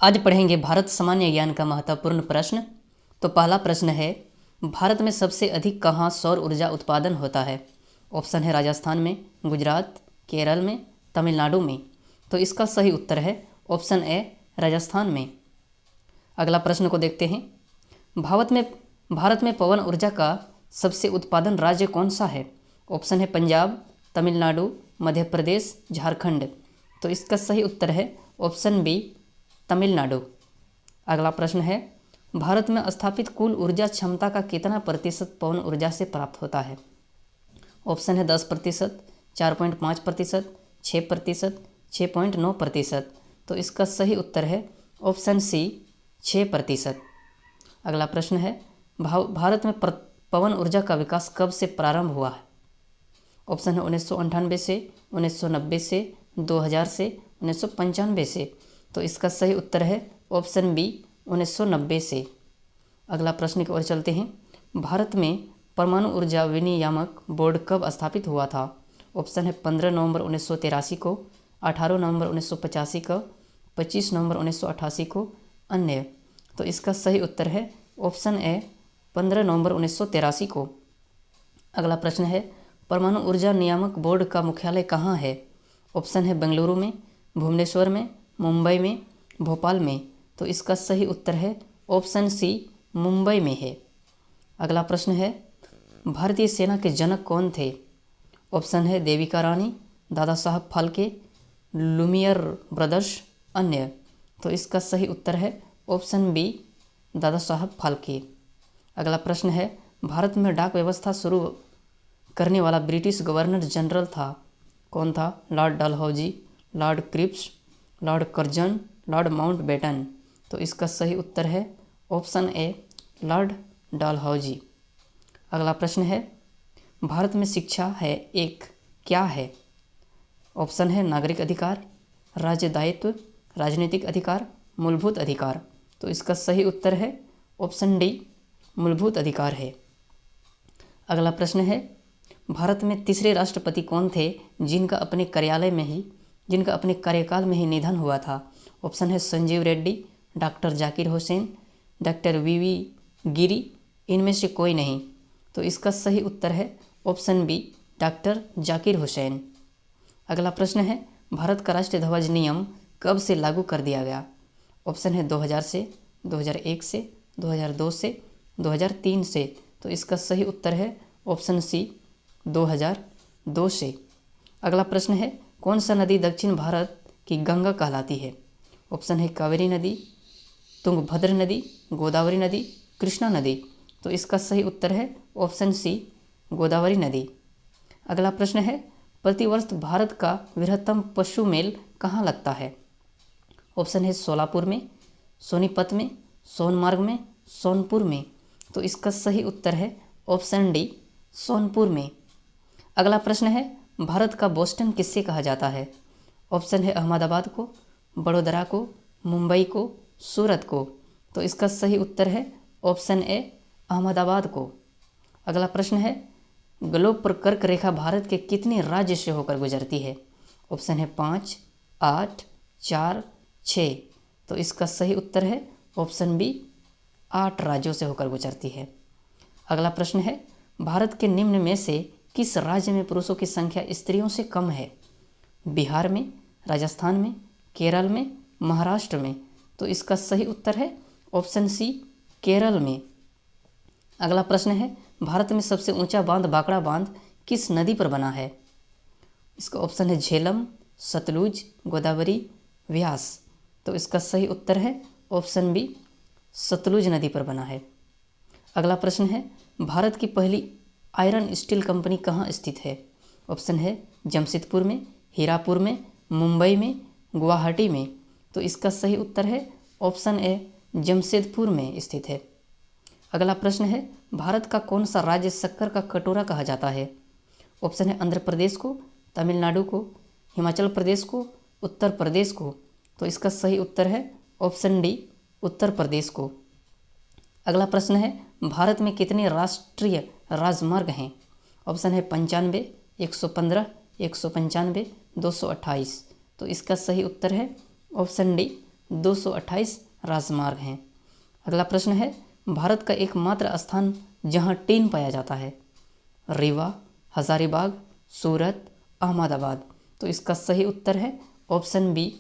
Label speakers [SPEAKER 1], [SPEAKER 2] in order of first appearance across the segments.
[SPEAKER 1] आज पढ़ेंगे भारत सामान्य ज्ञान का महत्वपूर्ण प्रश्न। तो पहला प्रश्न है, भारत में सबसे अधिक कहाँ सौर ऊर्जा उत्पादन होता है? ऑप्शन है राजस्थान में, गुजरात, केरल में, तमिलनाडु में। तो इसका सही उत्तर है ऑप्शन ए, राजस्थान में। अगला प्रश्न को देखते हैं, भारत में पवन ऊर्जा का सबसे उत्पादन राज्य कौन सा है? ऑप्शन है पंजाब, तमिलनाडु, मध्य प्रदेश, झारखंड। तो इसका सही उत्तर है ऑप्शन बी, तमिलनाडु। अगला प्रश्न है, भारत में स्थापित कुल ऊर्जा क्षमता का कितना प्रतिशत पवन ऊर्जा से प्राप्त होता है? ऑप्शन है 10%, 4.5%, 6%, 6.9%। तो इसका सही उत्तर है ऑप्शन सी, 6%। अगला प्रश्न है, भारत में पवन ऊर्जा का विकास कब से प्रारंभ हुआ है? ऑप्शन है 1998 से, 1990 से, 2000 से, 1995 से। तो इसका सही उत्तर है ऑप्शन बी, 1990 से। अगला प्रश्न की ओर चलते हैं, भारत में परमाणु ऊर्जा विनियामक बोर्ड कब स्थापित हुआ था? ऑप्शन है 15 नवंबर 1983 को, 18 नवंबर 1985 को, 25 नवंबर 1988 को, अन्य। तो इसका सही उत्तर है ऑप्शन ए, 15 नवंबर 1983 को। अगला प्रश्न है, परमाणु ऊर्जा नियामक बोर्ड का मुख्यालय कहाँ है? ऑप्शन है बेंगलुरु में, भुवनेश्वर में, मुंबई में, भोपाल में। तो इसका सही उत्तर है ऑप्शन सी, मुंबई में है। अगला प्रश्न है, भारतीय सेना के जनक कौन थे? ऑप्शन है देविका रानी, दादा साहब फाल्के, लुमियर ब्रदर्स, अन्य। तो इसका सही उत्तर है ऑप्शन बी, दादा साहब फाल्के। अगला प्रश्न है, भारत में डाक व्यवस्था शुरू करने वाला ब्रिटिश गवर्नर जनरल था, कौन था? Lord Dalhousie, Lord Cripps, Lord Curzon, Lord Mountbatten. तो इसका सही उत्तर है ऑप्शन ए, लॉर्ड डलहौजी। अगला प्रश्न है, भारत में शिक्षा है एक क्या है? ऑप्शन है नागरिक अधिकार, राज्य दायित्व, राजनीतिक अधिकार, मूलभूत अधिकार। तो इसका सही उत्तर है ऑप्शन डी, मूलभूत अधिकार है। अगला प्रश्न है, भारत में तीसरे राष्ट्रपति कौन थे जिनका अपने कार्यकाल में ही निधन हुआ था? ऑप्शन है संजीव रेड्डी, डॉक्टर जाकिर हुसैन, डॉक्टर वी गिरी, इनमें से कोई नहीं। तो इसका सही उत्तर है option B, doctor Zakir Hussain. अगला प्रश्न है, भारत का राष्ट्रीय ध्वज नियम कब से लागू कर दिया गया? ऑप्शन है 2000 से, 2001 से, 2002 से, 2003 से। तो इसका सही उत्तर है ऑप्शन सी, 2002 से। अगला प्रश्न है, कौन सा नदी दक्षिण भारत की गंगा कहलाती है? ऑप्शन है कावेरी नदी, तुंगभद्र नदी, गोदावरी नदी, कृष्णा नदी। तो इसका सही उत्तर है ऑप्शन सी, गोदावरी नदी। अगला प्रश्न है, प्रतिवर्ष भारत का बृहत्तम पशु मेल कहाँ लगता है? ऑप्शन है सोलापुर में, सोनीपत में, सोनमार्ग में, सोनपुर में। तो इसका सही उत्तर है ऑप्शन डी, सोनपुर में। अगला प्रश्न है, भारत का बोस्टन किससे कहा जाता है? ऑप्शन है अहमदाबाद को, बड़ोदरा को, मुंबई को, सूरत को। तो इसका सही उत्तर है ऑप्शन ए, अहमदाबाद को। अगला प्रश्न है, ग्लोब पर कर्क रेखा भारत के कितने राज्य से होकर गुजरती है? ऑप्शन है 5, 8, 4, 6। तो इसका सही उत्तर है ऑप्शन बी, 8 राज्यों से होकर गुजरती है। अगला प्रश्न है, भारत के निम्न में से किस राज्य में पुरुषों की संख्या स्त्रियों से कम है? बिहार में, राजस्थान में, केरल में, महाराष्ट्र में। तो इसका सही उत्तर है ऑप्शन सी, केरल में। अगला प्रश्न है, भारत में सबसे ऊंचा बांध बाकड़ा बांध किस नदी पर बना है? इसका ऑप्शन है झेलम, सतलुज, गोदावरी, व्यास। तो इसका सही उत्तर है ऑप्शन बी, सतलुज नदी पर बना है। अगला प्रश्न है, भारत की पहली आयरन स्टील कंपनी कहाँ स्थित है? ऑप्शन है जमशेदपुर में, हीरापुर में, मुंबई में, गुवाहाटी में। तो इसका सही उत्तर है ऑप्शन ए, जमशेदपुर में स्थित है। अगला प्रश्न है, भारत का कौन सा राज्य शक्कर का कटोरा कहा जाता है? ऑप्शन है आंध्र प्रदेश को, तमिलनाडु को, हिमाचल प्रदेश को, उत्तर प्रदेश को। तो इसका सही उत्तर है ऑप्शन डी, उत्तर प्रदेश को। अगला प्रश्न है, भारत में कितने राष्ट्रीय राजमार्ग हैं? ऑप्शन है 95, 115, 195, 228। तो इसका सही उत्तर है ऑप्शन डी, 228 राजमार्ग हैं। अगला प्रश्न है, भारत का एकमात्र स्थान जहां टिन पाया जाता है? रीवा, हजारीबाग, सूरत, अहमदाबाद। तो इसका सही उत्तर है ऑप्शन बी,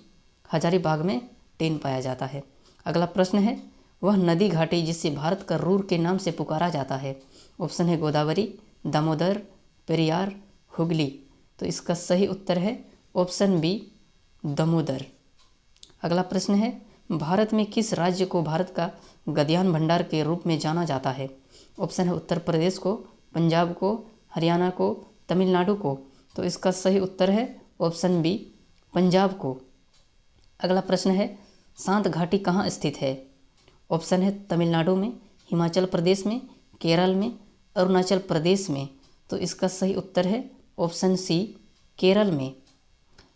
[SPEAKER 1] हजारीबाग में टिन पाया जाता है। अगला प्रश्न है, वह नदी घाटी जिसे भारत का रूर के नाम से पुकारा जाता है? ऑप्शन है गोदावरी, दामोदर, पेरियार, हुगली। तो इसका सही उत्तर है ऑप्शन बी, दामोदर। अगला प्रश्न है, भारत में किस राज्य को भारत का गद्यान भंडार के रूप में जाना जाता है? ऑप्शन है उत्तर प्रदेश को, पंजाब को, हरियाणा को, तमिलनाडु को। तो इसका सही उत्तर है ऑप्शन बी, पंजाब को। अगला प्रश्न है, शांत घाटी कहाँ स्थित है? ऑप्शन है तमिलनाडु में, हिमाचल प्रदेश में, केरल में, अरुणाचल प्रदेश में। तो इसका सही उत्तर है ऑप्शन सी, केरल में।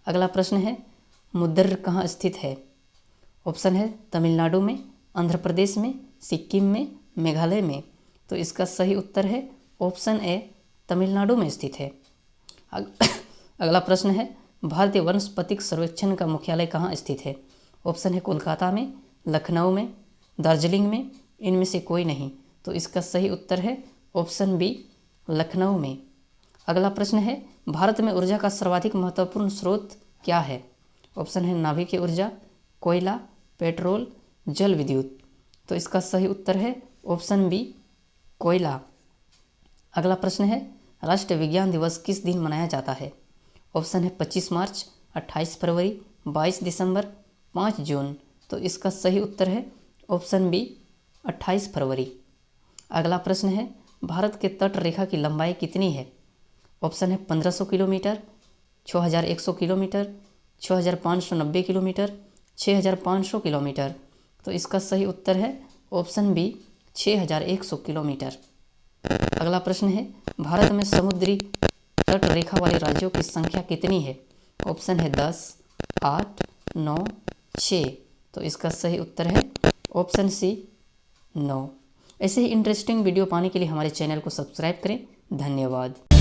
[SPEAKER 1] अगला प्रश्न है, मुद्दर कहाँ स्थित है? ऑप्शन है तमिलनाडु में, आंध्र प्रदेश में, सिक्किम में, मेघालय में। तो इसका सही उत्तर है ऑप्शन ए, तमिलनाडु में स्थित है। अगला प्रश्न है, भारतीय वनस्पतिक सर्वेक्षण का मुख्यालय कहाँ स्थित है? ऑप्शन है कोलकाता में, लखनऊ में, दार्जिलिंग में, इनमें से कोई नहीं। तो इसका सही उत्तर है ऑप्शन बी, लखनऊ में। अगला प्रश्न है, भारत में ऊर्जा का सर्वाधिक महत्वपूर्ण स्रोत क्या है? ऑप्शन है नाभिकीय ऊर्जा, कोयला, पेट्रोल, जल विद्युत। तो इसका सही उत्तर है ऑप्शन बी, कोयला। अगला प्रश्न है, राष्ट्रीय विज्ञान दिवस किस दिन मनाया जाता है? ऑप्शन है 25 मार्च, 28 फरवरी, 22 दिसंबर, 5 जून। तो इसका सही उत्तर है ऑप्शन बी, 28 फरवरी। अगला प्रश्न है, भारत के तट रेखा की लंबाई कितनी है? ऑप्शन है 1500 किलोमीटर, 6100 किलोमीटर, 6590 किलोमीटर, 6500 किलोमीटर। तो इसका सही उत्तर है ऑप्शन बी, 6100 किलोमीटर। अगला प्रश्न है, भारत में समुद्री तट रेखा वाले राज्यों की संख्या कितनी है? ऑप्शन है 10, 8, 9, 6। तो इसका सही उत्तर है ऑप्शन सी, 9। ऐसे ही इंटरेस्टिंग वीडियो पाने के लिए हमारे चैनल को सब्सक्राइब करें। धन्यवाद।